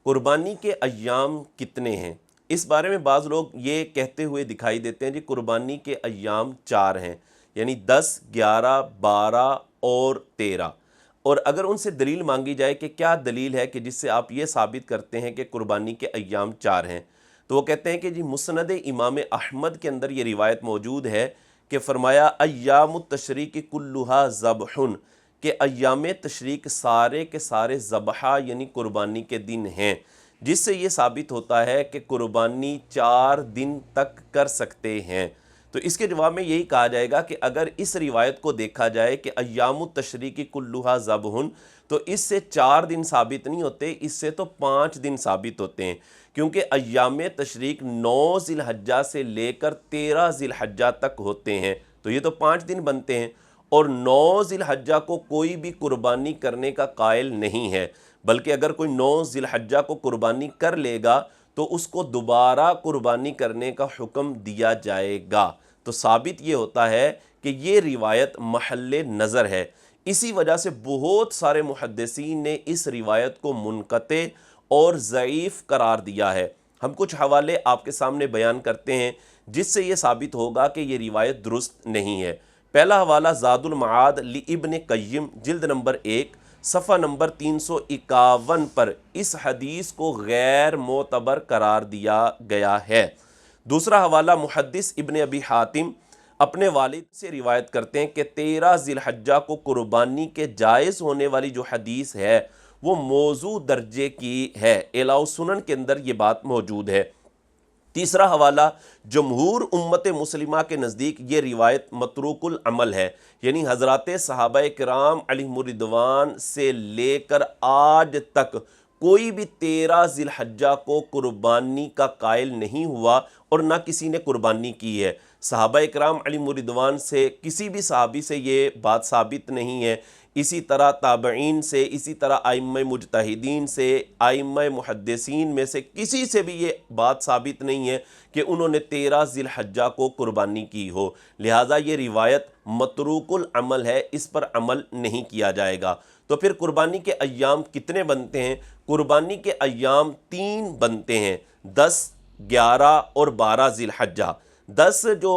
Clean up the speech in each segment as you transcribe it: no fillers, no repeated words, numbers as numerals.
قربانی کے ایام کتنے ہیں؟ اس بارے میں بعض لوگ یہ کہتے ہوئے دکھائی دیتے ہیں جی قربانی کے ایام 4 ہیں، یعنی 10، 11، 12 اور 13۔ اور اگر ان سے دلیل مانگی جائے کہ کیا دلیل ہے کہ جس سے آپ یہ ثابت کرتے ہیں کہ قربانی کے ایام 4 ہیں، تو وہ کہتے ہیں کہ جی مسند امام احمد کے اندر یہ روایت موجود ہے کہ فرمایا ایام التشریق کلھا ذبح، کہ ایام تشریق سارے کے سارے ذبحہ یعنی قربانی کے دن ہیں، جس سے یہ ثابت ہوتا ہے کہ قربانی 4 دن تک کر سکتے ہیں۔ تو اس کے جواب میں یہی کہا جائے گا کہ اگر اس روایت کو دیکھا جائے کہ ایام التشریق کلھا ذبح، تو اس سے 4 دن ثابت نہیں ہوتے، اس سے تو 5 دن ثابت ہوتے ہیں، کیونکہ ایام تشریق 9 ذی الحجہ سے لے کر 13 ذی الحجہ تک ہوتے ہیں، تو یہ تو 5 دن بنتے ہیں۔ اور 9 ذی الحجہ کو کوئی بھی قربانی کرنے کا قائل نہیں ہے، بلکہ اگر کوئی 9 ذی الحجہ کو قربانی کر لے گا تو اس کو دوبارہ قربانی کرنے کا حکم دیا جائے گا۔ تو ثابت یہ ہوتا ہے کہ یہ روایت محل نظر ہے۔ اسی وجہ سے بہت سارے محدثین نے اس روایت کو منقطع اور ضعیف قرار دیا ہے۔ ہم کچھ حوالے آپ کے سامنے بیان کرتے ہیں جس سے یہ ثابت ہوگا کہ یہ روایت درست نہیں ہے۔ پہلا حوالہ زاد المعاد لابن قیم جلد نمبر 1 صفحہ نمبر 351 پر اس حدیث کو غیر معتبر قرار دیا گیا ہے۔ دوسرا حوالہ محدث ابن ابی حاتم اپنے والد سے روایت کرتے ہیں کہ 13 ذی الحجہ کو قربانی کے جائز ہونے والی جو حدیث ہے وہ موضوع درجے کی ہے۔ اعلاء السنن کے اندر یہ بات موجود ہے۔ تیسرا حوالہ جمہور امت مسلمہ کے نزدیک یہ روایت متروک العمل ہے، یعنی حضرات صحابہ کرام علیہم الرضوان سے لے کر آج تک کوئی بھی 13 ذی الحجہ کو قربانی کا قائل نہیں ہوا اور نہ کسی نے قربانی کی ہے۔ صحابہ کرام علیہم الرضوان سے کسی بھی صحابی سے یہ بات ثابت نہیں ہے، اسی طرح تابعین سے، اسی طرح ائمہ مجتہدین سے، ائمہ محدثین میں سے کسی سے بھی یہ بات ثابت نہیں ہے کہ انہوں نے 13 ذی الحجہ کو قربانی کی ہو، لہٰذا یہ روایت متروک العمل ہے، اس پر عمل نہیں کیا جائے گا۔ تو پھر قربانی کے ایام کتنے بنتے ہیں؟ قربانی کے ایام 3 بنتے ہیں، 10، 11 اور 12 ذی الحجہ۔ 10 جو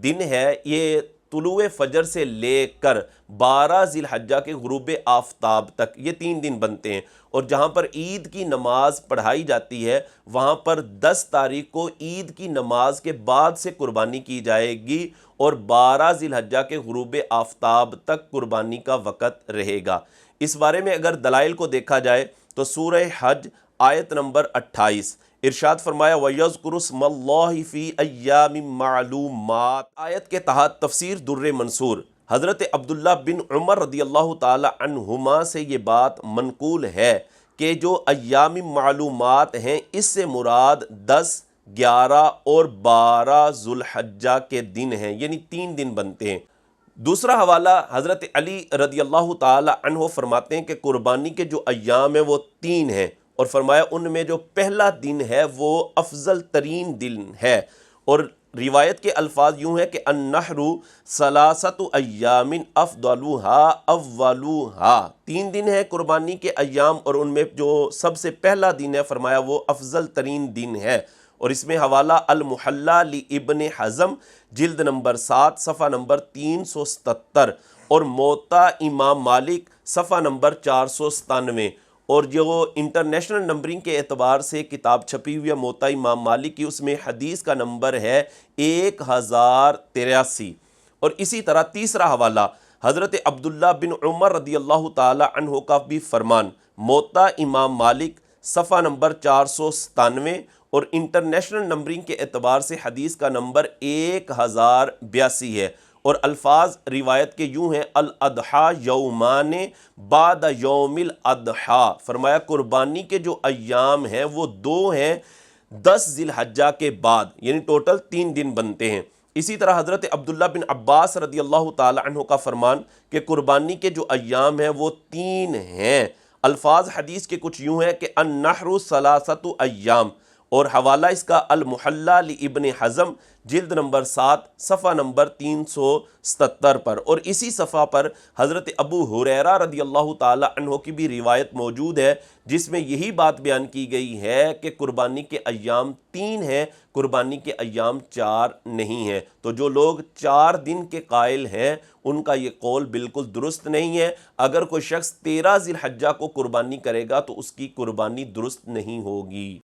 دن ہے یہ طلوع فجر سے لے کر 12 ذی الحجہ کے غروب آفتاب تک، یہ 3 دن بنتے ہیں، اور جہاں پر عید کی نماز پڑھائی جاتی ہے وہاں پر 10 تاریخ کو عید کی نماز کے بعد سے قربانی کی جائے گی اور 12 ذی الحجہ کے غروب آفتاب تک قربانی کا وقت رہے گا۔ اس بارے میں اگر دلائل کو دیکھا جائے تو سورہ حج آیت نمبر 28 ارشاد فرمایا وَيَذْكُرُ اسْمَ اللَّهِ فِي أَيَّامٍ مَّعْلُومَاتٍ، آیت کے تحت تفسیر در منصور حضرت عبداللہ بن عمر رضی اللہ تعالی عنہما سے یہ بات منقول ہے کہ جو ایام معلومات ہیں اس سے مراد 10، 11 اور 12 ذو الحجہ کے دن ہیں، یعنی 3 دن بنتے ہیں۔ دوسرا حوالہ حضرت علی رضی اللہ تعالی عنہ فرماتے ہیں کہ قربانی کے جو ایام ہیں وہ 3 ہیں، اور فرمایا ان میں جو پہلا دن ہے وہ افضل ترین دن ہے، اور روایت کے الفاظ یوں ہیں کہ النحر ثلاثۃ ایام افضلها اولها، 3 دن ہے قربانی کے ایام اور ان میں جو سب سے پہلا دن ہے فرمایا وہ افضل ترین دن ہے۔ اور اس میں حوالہ المحلی لابن حزم جلد نمبر 7 صفحہ نمبر 377 اور موطا امام مالک صفحہ نمبر 497، اور جو انٹرنیشنل نمبرنگ کے اعتبار سے کتاب چھپی ہوئی ہے موطا امام مالک کی، اس میں حدیث کا نمبر ہے 1083۔ اور اسی طرح تیسرا حوالہ حضرت عبداللہ بن عمر رضی اللہ تعالی عنہ کا بھی فرمان موطا امام مالک صفحہ نمبر 497 اور انٹرنیشنل نمبرنگ کے اعتبار سے حدیث کا نمبر 1082 ہے، اور الفاظ روایت کے یوں ہیں الاضحیٰ یومان بعد یوم الاضحیٰ، فرمایا قربانی کے جو ایام ہیں وہ 2 ہیں 10 ذی الحجہ کے بعد، یعنی ٹوٹل 3 دن بنتے ہیں۔ اسی طرح حضرت عبداللہ بن عباس رضی اللہ تعالی عنہ کا فرمان کہ قربانی کے جو ایام ہیں وہ 3 ہیں۔ الفاظ حدیث کے کچھ یوں ہیں کہ النحر ثلاثۃ ایام، اور حوالہ اس کا المحلہ لابن حزم جلد نمبر 7 صفحہ نمبر 377 پر، اور اسی صفحہ پر حضرت ابو ہریرہ رضی اللہ تعالی عنہ کی بھی روایت موجود ہے جس میں یہی بات بیان کی گئی ہے کہ قربانی کے ایام 3 ہیں، قربانی کے ایام 4 نہیں ہیں۔ تو جو لوگ 4 دن کے قائل ہیں ان کا یہ قول بالکل درست نہیں ہے۔ اگر کوئی شخص 13 ذی الحجہ کو قربانی کرے گا تو اس کی قربانی درست نہیں ہوگی۔